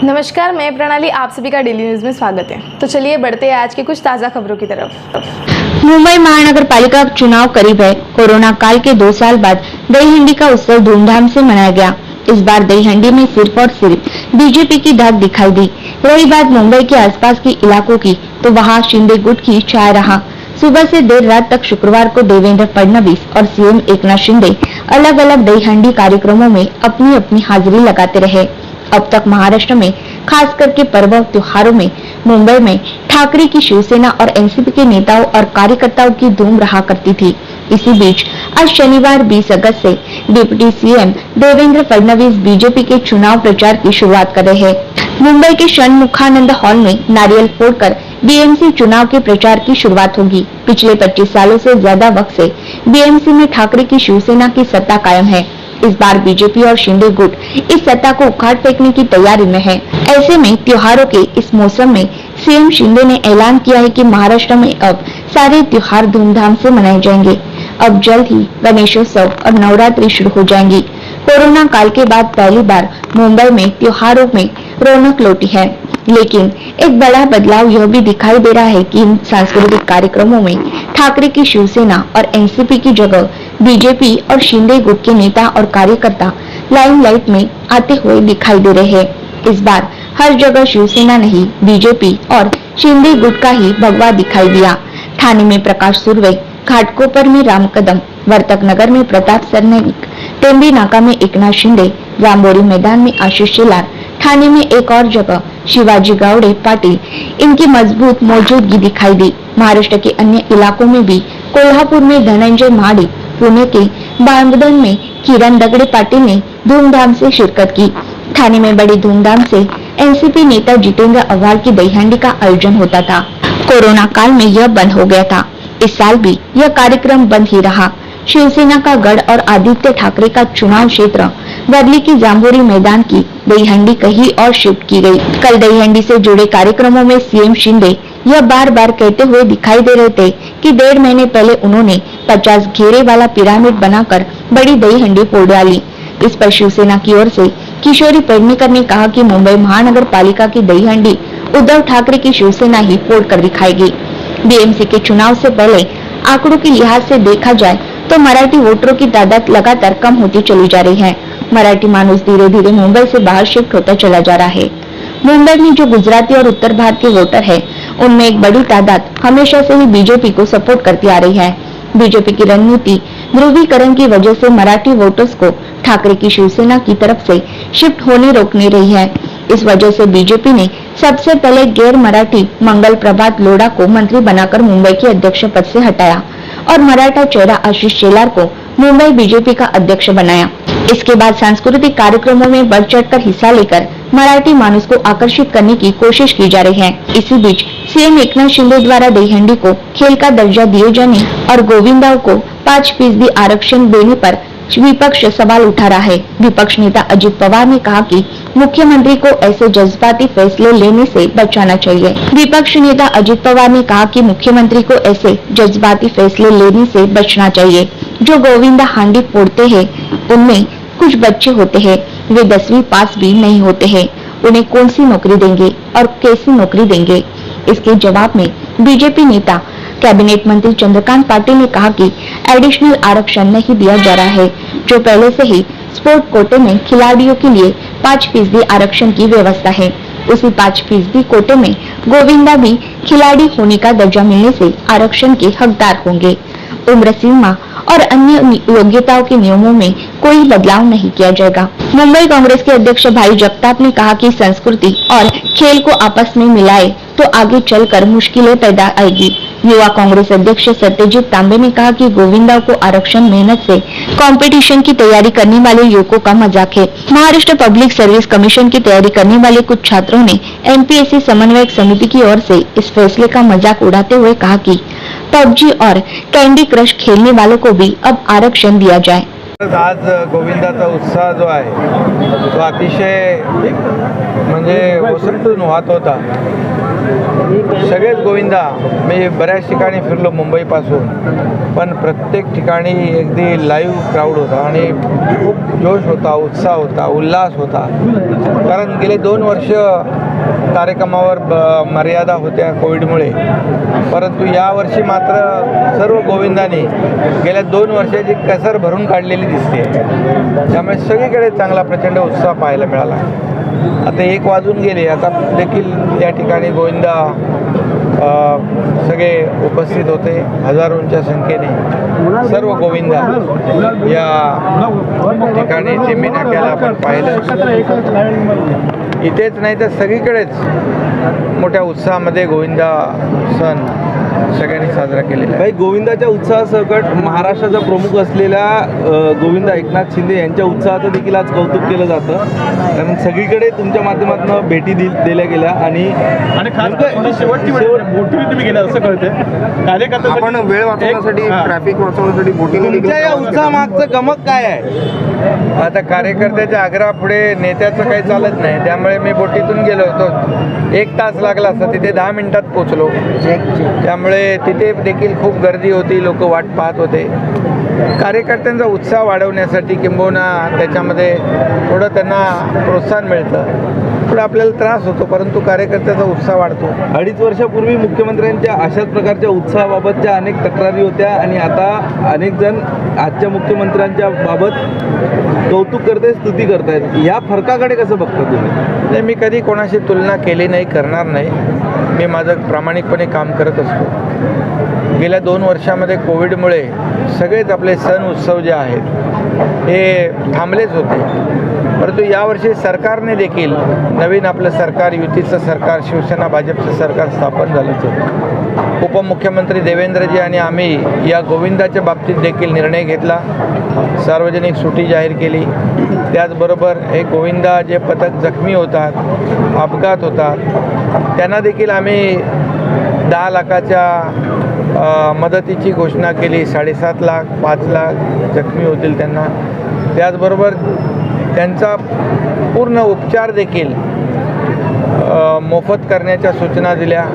नमस्कार, मैं प्रणाली, आप सभी का डेली न्यूज में स्वागत है। तो चलिए बढ़ते हैं आज के कुछ ताजा खबरों की तरफ। मुंबई महानगर पालिका चुनाव करीब है। कोरोना काल के 2 साल बाद दही हंडी का उत्सव धूमधाम से मनाया गया। इस बार दही हंडी में सिर्फ और सिर्फ बीजेपी की धाक दिखाई दी। रही बात मुंबई के आसपास के इलाकों की, तो वहाँ शिंदे गुट की छाया रहा। सुबह से देर रात तक शुक्रवार को देवेंद्र फडणवीस और सीएम एकनाथ शिंदे अलग अलग दही हंडी कार्यक्रमों में अपनी अपनी हाजिरी लगाते रहे। अब तक महाराष्ट्र में खास करके पर्व त्योहारों में मुंबई में ठाकरे की शिवसेना और एनसीपी के नेताओं और कार्यकर्ताओं की धूम रहा करती थी। इसी बीच आज शनिवार 20 अगस्त से deputy CM Devendra Fadnavis BJP के चुनाव प्रचार की शुरुआत कर रहे हैं। मुंबई के षणमुखानंद हॉल में नारियल फोड़कर बीएमसी चुनाव के प्रचार की शुरुआत होगी। पिछले 25 सालों से ज्यादा वक्त से बीएमसी में ठाकरे की शिवसेना की सत्ता कायम है। इस बार बीजेपी और शिंदे गुट इस सत्ता को उखाड़ फेंकने की तैयारी में है। ऐसे में त्योहारों के इस मौसम में सीएम शिंदे ने ऐलान किया है कि महाराष्ट्र में अब सारे त्योहार धूमधाम से मनाए जाएंगे। अब जल्द ही गणेशोत्सव और नवरात्रि शुरू हो जाएंगी। कोरोना काल के बाद पहली बार मुंबई में त्योहारों में रौनक लौटी है, लेकिन एक बड़ा बदलाव यह भी दिखाई दे रहा है कि इन सांस्कृतिक कार्यक्रमों में ठाकरे की शिवसेना और एनसीपी की जगह बीजेपी और शिंदे गुट के नेता और कार्यकर्ता लाइमलाइट में आते हुए दिखाई दे रहे हैं। इस बार हर जगह शिवसेना नहीं, बीजेपी और शिंदे गुट का ही भगवा दिखाई दिया। ठाणे में प्रकाश सुर्वे, घाटकोपर में राम कदम, वर्तक नगर में प्रताप सरनाईक, टेंबी नाका में एकनाथ शिंदे, रामबोरी मैदान में आशीष शेलार, ठाणे में एक और जगह शिवाजी गावड़े पाटिल इनकी मजबूत मौजूदगी दिखाई दी। महाराष्ट्र के अन्य इलाकों में भी कोल्हापुर में धनंजय महाडिक, पुणे के बांगदन में किरण दगड़े पाटिल ने धूमधाम से शिरकत की। ठाणे में बड़ी धूमधाम से एनसीपी नेता जितेंद्र आव्हाड की दही हंडी का आयोजन होता था। कोरोना काल में यह बंद हो गया था। इस साल भी यह कार्यक्रम बंद ही रहा। शिवसेना का गढ़ और आदित्य ठाकरे का चुनाव क्षेत्र वर्ली की जांबोरी मैदान की दही हंडी कहीं और शिफ्ट की गई। कल दही हंडी से जुड़े कार्यक्रमों में सीएम शिंदे यह बार बार कहते हुए दिखाई दे रहे थे कि 1.5 महीने पहले उन्होंने 50 घेरे वाला पिरामिड बनाकर बड़ी दही हंडी फोड़ डाली। इस पर शिवसेना की ओर से किशोरी पेडनेकर ने कहा कि मुंबई महानगर पालिका की दही हंडी उद्धव ठाकरे की शिवसेना ही फोड़ कर दिखाएगी। बीएमसी के चुनाव से पहले आंकड़ों के लिहाज से देखा जाए तो मराठी वोटरों की तादाद लगातार कम होती चली जा रही है। मराठी मानुस धीरे धीरे मुंबई से बाहर शिफ्ट होता चला जा रहा है। मुंबई में जो गुजराती और उत्तर भारतीय वोटर है, उनमें एक बड़ी तादाद हमेशा से ही बीजेपी को सपोर्ट करती आ रही है। बीजेपी की रणनीति ध्रुवीकरण की वजह से मराठी वोटर्स को ठाकरे की शिवसेना की तरफ से शिफ्ट होने रोकने रही है। इस वजह से बीजेपी ने सबसे पहले गैर मराठी मंगल प्रभात लोढ़ा को मंत्री बनाकर मुंबई के अध्यक्ष पद से हटाया और मराठा चेहरा आशीष शेलार को मुंबई बीजेपी का अध्यक्ष बनाया। इसके बाद सांस्कृतिक कार्यक्रमों में बढ़ चढ़कर हिस्सा लेकर मराठी मानुस को आकर्षित करने की कोशिश की जा रही है। इसी बीच सीएम एकनाथ शिंदे द्वारा दही हंडी को खेल का दर्जा दिए जाने और गोविंदाओं को 5% आरक्षण देने पर विपक्ष सवाल उठा रहा है। विपक्ष नेता अजित पवार ने कहा कि मुख्यमंत्री को ऐसे जज्बाती फैसले लेने से बचाना चाहिए। विपक्ष नेता अजित पवार ने कहा कि मुख्यमंत्री को ऐसे जज्बाती फैसले लेने से बचना चाहिए। जो गोविंदा हांडी फोड़ते हैं, उनमें कुछ बच्चे होते हैं, वे 10वीं पास भी नहीं होते हैं। उन्हें कौन सी नौकरी देंगे और कैसी नौकरी देंगे? इसके जवाब में बीजेपी नेता कैबिनेट मंत्री चंद्रकांत पाटिल ने कहा कि एडिशनल आरक्षण नहीं दिया जा रहा है। जो पहले से ही स्पोर्ट कोटे में खिलाड़ियों के लिए 5% आरक्षण की व्यवस्था है, उसी 5% कोटे में गोविंदा भी खिलाड़ी होने का दर्जा मिलने से आरक्षण के हकदार होंगे। उम्र सीमा और अन्य योग्यताओं के नियमों में कोई बदलाव नहीं किया जाएगा। मुंबई कांग्रेस के अध्यक्ष भाई जगताप ने कहा कि संस्कृति और खेल को आपस में मिलाए तो आगे चलकर मुश्किलें पैदा आएगी। युवा कांग्रेस अध्यक्ष सत्यजीत तांबे ने कहा कि गोविंदाओं को आरक्षण मेहनत से कंपटीशन की तैयारी करने वाले युवकों का मजाक है। महाराष्ट्र पब्लिक सर्विस कमीशन की तैयारी करने वाले कुछ छात्रों ने एमपीएससी समन्वयक समिति की ओर से इस फैसले का मजाक उड़ाते हुए कहा कि पबजी और कैंडी क्रश खेलने वालों को भी अब आरक्षण दिया जाए। आज गोविंदाचा उत्साह जो आहे तो अतिशय म्हणजे ओसंडून वाहत होता. सगळेच गोविंदा मी बऱ्याच ठिकाणी फिरलो मुंबईपासून, पण प्रत्येक ठिकाणी अगदी लाईव्ह क्राऊड होता आणि खूप जोश होता, उत्साह होता, उल्हास होता. कारण गेले 2 वर्ष कार्यक्रमावर मर्यादा होत्या कोविडमुळे, परंतु यावर्षी मात्र सर्व गोविंदांनी गेल्या 2 वर्षाची कसर भरून काढलेली दिसते. त्यामुळे सगळीकडे चांगला प्रचंड उत्साह पाहायला मिळाला. आता 1 वाजून गेले, आता देखील या ठिकाणी गोविंदा सगळे उपस्थित होते. हजारोंच्या संख्येने सर्व गोविंदा या ठिकाणी टिम्मी नाक्याला आपण पाहिलं. इथेच नाही तर सगळीकडेच मोठ्या उत्साहामध्ये गोविंदा सण सगळ्यांनी साजरा केलेला भाई, गोविंदाच्या उत्साहासकट महाराष्ट्राचा प्रमुख असलेल्या गोविंद एकनाथ शिंदे यांच्या उत्साहाचं देखील आज कौतुक केलं जातं. कारण सगळीकडे तुमच्या माध्यमातून भेटी दिल्या गेल्या आणि शेवटची बोटीने तुम्ही गेला असं कळतंय. कार्यकर्ता आपण वेळ वाचवण्यासाठी, ट्रॅफिक वाचवण्यासाठी बोटीने तुमच्या या उत्साहामागचं गमक काय आहे? आता कार्यकर्त्याच्या आग्रहापुढे नेत्याचं काही चालत नाही, त्यामुळे मी बोटीतून गेलो होतो. 1 तास लागला असता, तिथे 10 मिनिटात पोचलो. त्यामुळे तिथे देखील खूप गर्दी होती, लोक वाट पाहत होते. कार्यकर्त्यांचा उत्साह वाढवण्यासाठी किंबहुना त्याच्यामध्ये थोडं त्यांना प्रोत्साहन मिळतं, थोडं आपल्याला त्रास होतो, परंतु कार्यकर्त्याचा उत्साह वाढतो. 2.5 वर्षापूर्वी मुख्यमंत्र्यांच्या अशाच प्रकारच्या उत्साहाबाबतच्या अनेक तक्रारी होत्या आणि आता अनेक जण आजच्या मुख्यमंत्र्यांच्या बाबत कौतुक करतायत, स्तुती करतायत. या फरकाकडे कसं बघता तुम्ही? नाही, मी कधी कोणाशी तुलना केली नाही, करणार नाही. मी माझं प्रामाणिकपणे काम करत असतो. गेल्या 2 वर्षामध्ये कोविडमुळे सगळेच आपले सण उत्सव जे आहेत हे थांबलेच होते, परंतु यावर्षी सरकारने देखील नवीन आपलं सरकार, युतीचं सरकार, शिवसेना भाजपचं सरकार स्थापन झालंच होतं. उपमुख्यमंत्री देवेंद्रजी आणि आम्ही या गोविंदाच्या बाबतीत देखील निर्णय घेतला. सार्वजनिक सुट्टी जाहीर केली. त्याचबरोबर हे गोविंदा जे पथक जखमी होतात, अपघात होतात, त्यांना देखील आम्ही 10 लाखाच्या मदतीची घोषणा केली. 7.5 लाख, 5 लाख जखमी होतील त्यांना. त्याचबरोबर त्यांचा पूर्ण उपचार देखील मोफत करण्याच्या सूचना दिल्या.